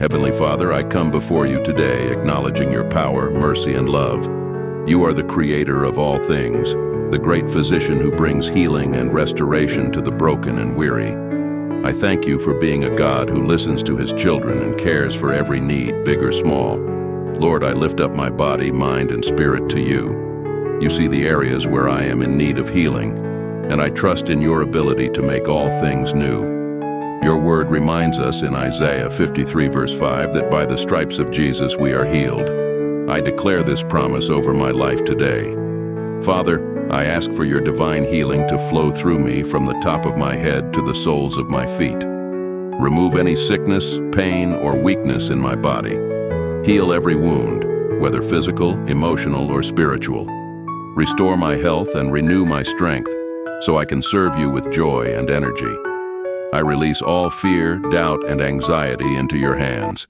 Heavenly Father, I come before you today acknowledging your power, mercy, and love. You are the creator of all things, the great physician who brings healing and restoration to the broken and weary. I thank you for being a God who listens to his children and cares for every need, big or small. Lord, I lift up my body, mind, and spirit to you. You see the areas where I am in need of healing, and I trust in your ability to make all things new. Your word reminds us in Isaiah 53 verse 5 that by the stripes of Jesus we are healed. I declare this promise over my life today. Father, I ask for your divine healing to flow through me from the top of my head to the soles of my feet. Remove any sickness, pain, or weakness in my body. Heal every wound, whether physical, emotional, or spiritual. Restore my health and renew my strength so I can serve you with joy and energy. I release all fear, doubt, and anxiety into your hands.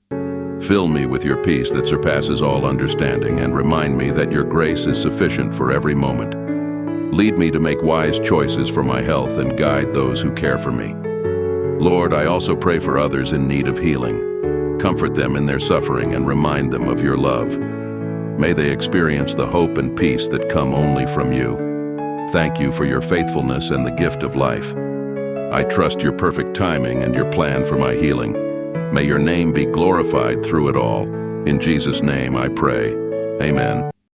Fill me with your peace that surpasses all understanding and remind me that your grace is sufficient for every moment. Lead me to make wise choices for my health and guide those who care for me. Lord, I also pray for others in need of healing. Comfort them in their suffering and remind them of your love. May they experience the hope and peace that come only from you. Thank you for your faithfulness and the gift of life. I trust your perfect timing and your plan for my healing. May your name be glorified through it all. In Jesus' name I pray. Amen.